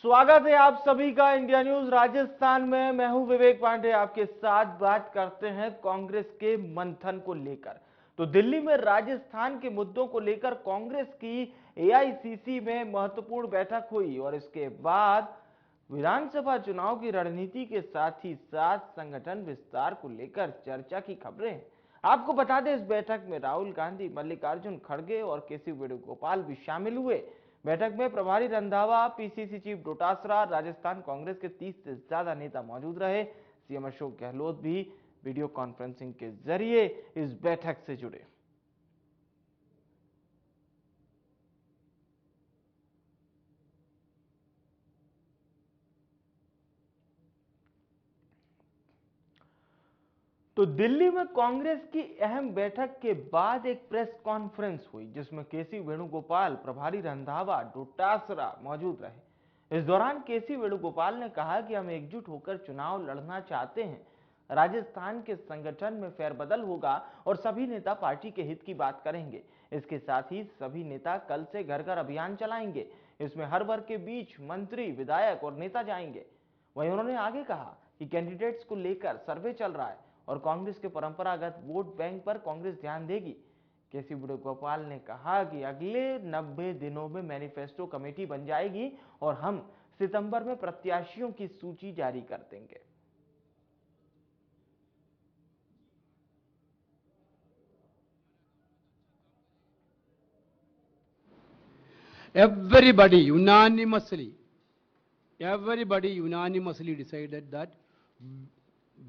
स्वागत है आप सभी का इंडिया न्यूज राजस्थान में। मैं हूं विवेक पांडे, आपके साथ बात करते हैं कांग्रेस के मंथन को लेकर। तो दिल्ली में राजस्थान के मुद्दों को लेकर कांग्रेस की एआईसीसी में महत्वपूर्ण बैठक हुई और इसके बाद विधानसभा चुनाव की रणनीति के साथ ही साथ संगठन विस्तार को लेकर चर्चा की खबरें हैं। आपको बता दें, इस बैठक में राहुल गांधी, मल्लिकार्जुन खड़गे और केसी वेणुगोपाल भी शामिल हुए। बैठक में प्रभारी रंधावा, पीसीसी चीफ डोटासरा, राजस्थान कांग्रेस के 30 से ज्यादा नेता मौजूद रहे। सीएम अशोक गहलोत भी वीडियो कॉन्फ्रेंसिंग के जरिए इस बैठक से जुड़े। तो दिल्ली में कांग्रेस की अहम बैठक के बाद एक प्रेस कॉन्फ्रेंस हुई जिसमें केसी वेणुगोपाल, प्रभारी रंधावा, डोटासरा मौजूद रहे। इस दौरान केसी वेणुगोपाल ने कहा कि हम एकजुट होकर चुनाव लड़ना चाहते हैं। राजस्थान के संगठन में फेरबदल होगा और सभी नेता पार्टी के हित की बात करेंगे। इसके साथ ही सभी नेता कल से घर घर अभियान चलाएंगे। इसमें हर वर्ग के बीच मंत्री, विधायक और नेता जाएंगे। वहीं उन्होंने आगे कहा कि कैंडिडेट्स को लेकर सर्वे चल रहा है और कांग्रेस के परंपरागत वोट बैंक पर कांग्रेस ध्यान देगी। केसी वेणुगोपाल ने कहा कि अगले 90 दिनों में मैनिफेस्टो कमेटी बन जाएगी और हम सितंबर में प्रत्याशियों की सूची जारी कर देंगे। Everybody unanimously decided that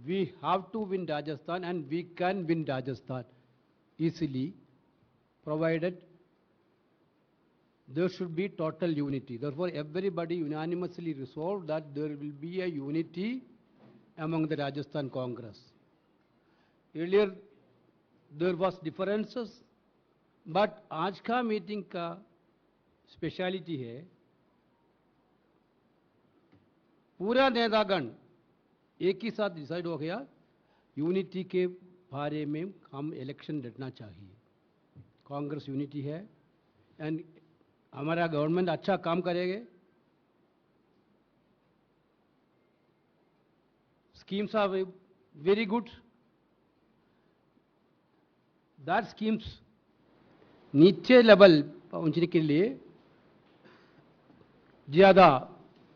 we have to win Rajasthan and we can win Rajasthan easily, provided there should be total unity. Therefore, everybody unanimously resolved that there will be a unity among the Rajasthan Congress. Earlier, there was differences, but आज का meeting का speciality है, पूरा नेतागण एक ही साथ decide हो गया यूनिटी के बारे में हम इलेक्शन लड़ना चाहिए। कांग्रेस यूनिटी है एंड हमारा गवर्नमेंट अच्छा काम करेगा। Schemes are very good. That schemes नीचे लेवल पहुंचने के लिए ज़्यादा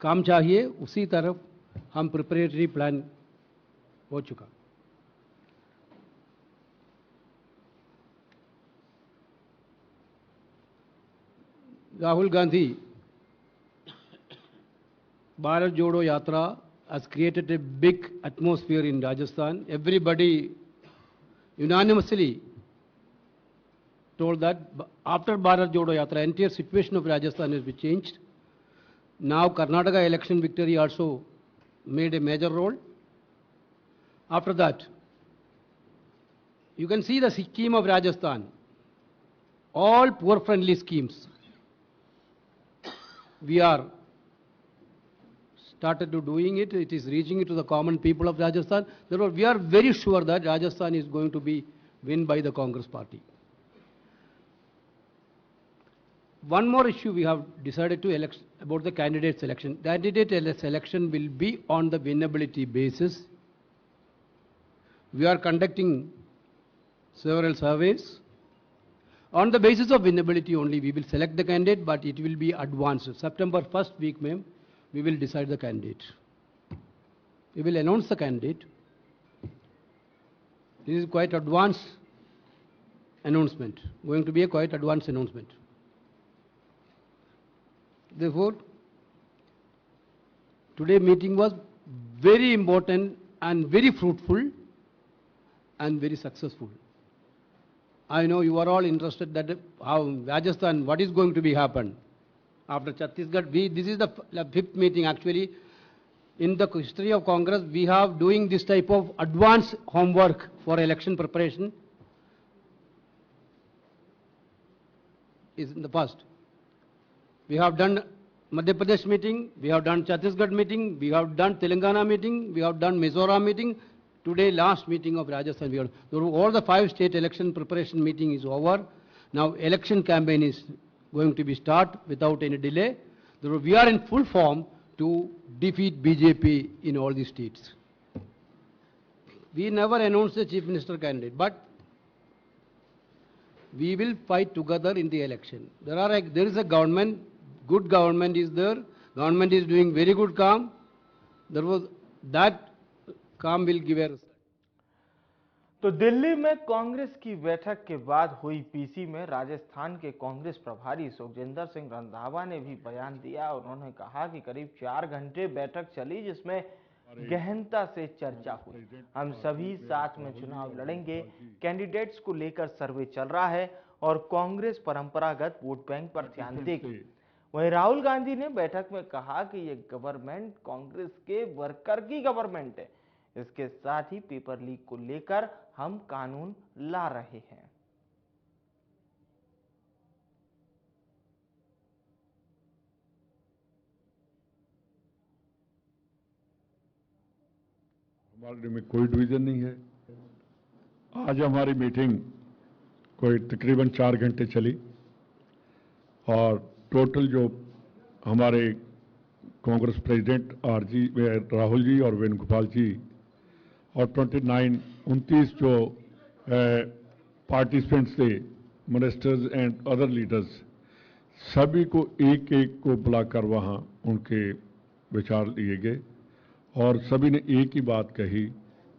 काम चाहिए, उसी तरफ हम प्रिपरेटरी प्लान हो चुका। राहुल गांधी भारत जोड़ो यात्रा has created a big atmosphere in Rajasthan. Everybody unanimously told that after Bharat Jodo Yatra, entire situation of Rajasthan has been changed. Now Karnataka election victory also made a major role. After that, you can see the scheme of Rajasthan, all poor friendly schemes. We are started to doing it, it is reaching it to the common people of Rajasthan. Therefore, we are very sure that Rajasthan is going to be win by the Congress party. One more issue we have decided to elect about the candidate selection. Candidate selection will be on the winnability basis. We are conducting several surveys. On the basis of winnability only, we will select the candidate, but it will be advanced. September 1st week, ma'am, we will decide the candidate. We will announce the candidate. This is quite advanced announcement, going to be a quite advanced announcement. Therefore, today's meeting was very important and very fruitful and very successful. I know you are all interested that how Rajasthan, what is going to be happen after Chhattisgarh. This is the fifth meeting actually. In the history of Congress, we have doing this type of advanced homework for election preparation is in the past. We have done Madhya Pradesh meeting, we have done Chhattisgarh meeting, we have done Telangana meeting, we have done Mizoram meeting. Today, last meeting of Rajasthan. We have, all the 5 state election preparation meeting is over. Now, election campaign is going to be start without any delay. Therefore, we are in full form to defeat BJP in all the states. We never announced a chief minister candidate, but we will fight together in the election. There is a government, good government is there, government is doing very good calm. That calm will give a result. तो दिल्ली में कांग्रेस की बैठक के बाद हुई PC में राजस्थान के कांग्रेस प्रभारी सुखजिंदर सिंह रंधावा ने भी बयान दिया। उन्होंने कहा कि करीब 4 घंटे बैठक चली, जिसमें गहनता से चर्चा हुई। हम सभी साथ में चुनाव लड़ेंगे, कैंडिडेट्स को लेकर सर्वे चल रहा है और कांग्रेस परंपरागत वोट बैंक पर ध्यान देगी। वहीं राहुल गांधी ने बैठक में कहा कि ये गवर्नमेंट कांग्रेस के वर्कर की गवर्नमेंट है, इसके साथ ही पेपर लीक को लेकर हम कानून ला रहे हैं। हमारे में कोई डिवीजन नहीं है। आज हमारी मीटिंग कोई तकरीबन 4 घंटे चली और टोटल जो हमारे कांग्रेस प्रेसिडेंट राहुल जी और वेणुगोपाल जी और 29 जो पार्टिसिपेंट्स थे, मिनिस्टर्स एंड अदर लीडर्स, सभी को एक एक को बुलाकर वहां उनके विचार लिए गए और सभी ने एक ही बात कही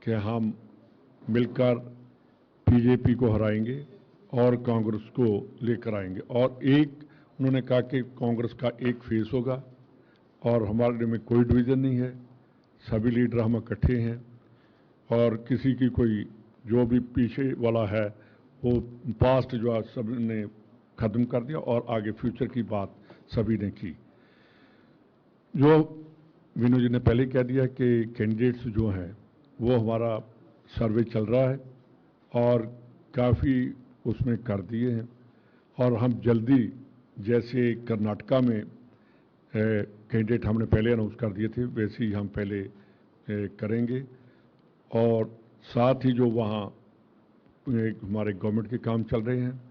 कि हम मिलकर बीजेपी को हराएंगे और कांग्रेस को लेकर आएंगे। और उन्होंने कहा कि कांग्रेस का एक फेस होगा और हमारे में कोई डिवीजन नहीं है, सभी लीडर हम इकट्ठे हैं और किसी की कोई जो भी पीछे वाला है वो पास्ट जो सब ने खत्म कर दिया और आगे फ्यूचर की बात सभी ने की। जो विनोद जी ने पहले कह दिया कि कैंडिडेट्स जो हैं वो हमारा सर्वे चल रहा है और काफ़ी उसमें कर दिए हैं और हम जल्दी, जैसे कर्नाटका में कैंडिडेट हमने पहले अनाउंस कर दिए थे, वैसे ही हम पहले करेंगे और साथ ही जो वहाँ हमारे गवर्नमेंट के काम चल रहे हैं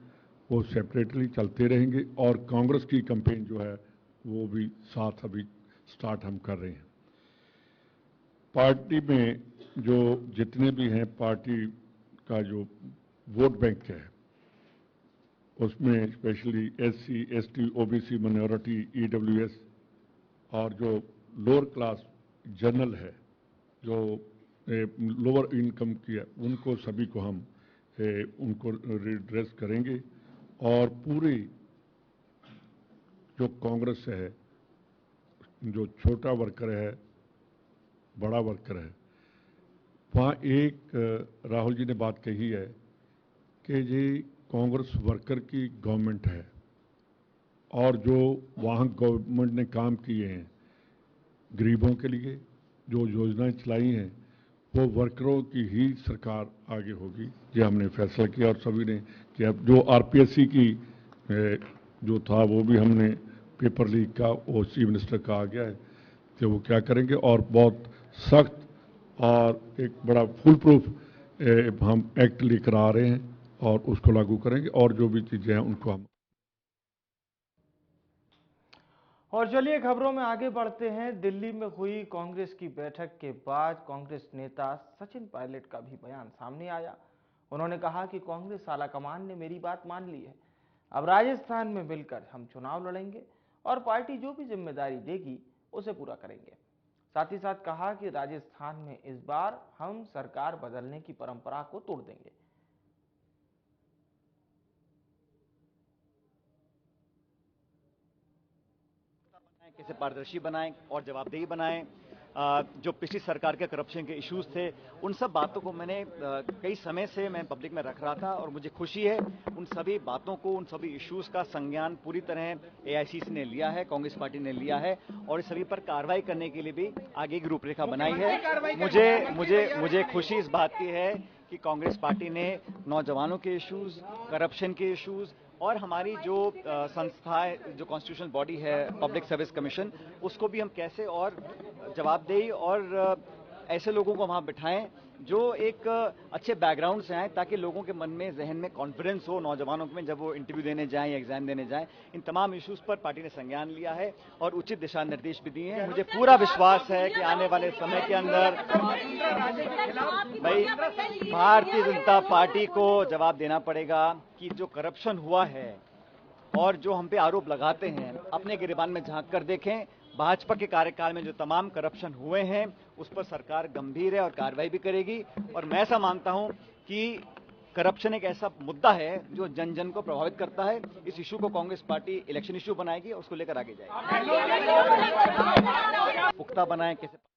वो सेपरेटली चलते रहेंगे और कांग्रेस की कैंपेन जो है वो भी साथ अभी स्टार्ट हम कर रहे हैं। पार्टी में जो जितने भी हैं, पार्टी का जो वोट बैंक है उसमें specially SC, ST, OBC, minority, EWS और जो लोअर क्लास जनरल है, जो लोअर इनकम की है, उनको सभी को हम उनको रिड्रेस करेंगे और पूरी जो कांग्रेस है, जो छोटा वर्कर है, बड़ा वर्कर है, वहाँ एक राहुल जी ने बात कही है कि ये कांग्रेस वर्कर की गवर्नमेंट है और जो वहाँ गवर्नमेंट ने काम किए हैं गरीबों के लिए, जो योजनाएं चलाई हैं, वो वर्करों की ही सरकार आगे होगी। ये हमने फैसला किया और सभी ने किया। जो RPSC की जो था वो भी हमने पेपर लीक का वो चीफ मिनिस्टर का आ गया है कि वो क्या करेंगे और बहुत सख्त और एक बड़ा फुल प्रूफ हम एक्ट लेकर आ रहे हैं और उसको लागू करेंगे और जो भी चीजें हैं उनको हम। और चलिए खबरों में आगे बढ़ते हैं। दिल्ली में हुई कांग्रेस की बैठक के बाद कांग्रेस नेता सचिन पायलट का भी बयान सामने आया। उन्होंने कहा कि कांग्रेस आलाकमान ने मेरी बात मान ली है, अब राजस्थान में मिलकर हम चुनाव लड़ेंगे और पार्टी जो भी जिम्मेदारी देगी उसे पूरा करेंगे। साथ ही साथ कहा कि राजस्थान में इस बार हम सरकार बदलने की परंपरा को तोड़ देंगे। कैसे पारदर्शी बनाएं और जवाबदेही बनाएं। जो पिछली सरकार के करप्शन के इश्यूज थे, उन सब बातों को मैंने कई समय से मैं पब्लिक में रख रहा था और मुझे खुशी है उन सभी बातों को, उन सभी इश्यूज का संज्ञान पूरी तरह AICC ने लिया है, कांग्रेस पार्टी ने लिया है और इस सभी पर कार्रवाई करने के लिए भी आगे की रूपरेखा बनाई है। मुझे खुशी इस बात की है कि कांग्रेस पार्टी ने नौजवानों के इश्यूज, करप्शन के इश्यूज और हमारी जो संस्थाएं, जो कॉन्स्टिट्यूशनल बॉडी है पब्लिक सर्विस कमीशन, उसको भी हम कैसे और जवाबदेही और ऐसे लोगों को वहां बिठाएं जो एक अच्छे बैकग्राउंड से आए, ताकि लोगों के मन में, जहन में कॉन्फिडेंस हो, नौजवानों में, जब वो इंटरव्यू देने जाएं या एग्जाम देने जाएं। इन तमाम इश्यूज पर पार्टी ने संज्ञान लिया है और उचित दिशा निर्देश भी दिए हैं। मुझे पूरा विश्वास है कि आने वाले समय के अंदर भाई भारतीय जनता पार्टी को जवाब देना पड़ेगा कि जो करप्शन हुआ है और जो हम पे आरोप लगाते हैं, अपने गिरेबान में झांक कर देखें। भाजपा के कार्यकाल में जो तमाम करप्शन हुए हैं उस पर सरकार गंभीर है और कार्रवाई भी करेगी। और मैं ऐसा मानता हूं कि करप्शन एक ऐसा मुद्दा है जो जन जन को प्रभावित करता है। इस इशू को कांग्रेस पार्टी इलेक्शन इशू बनाएगी और उसको लेकर आगे जाएगी। पुख्ता बनाएं कैसे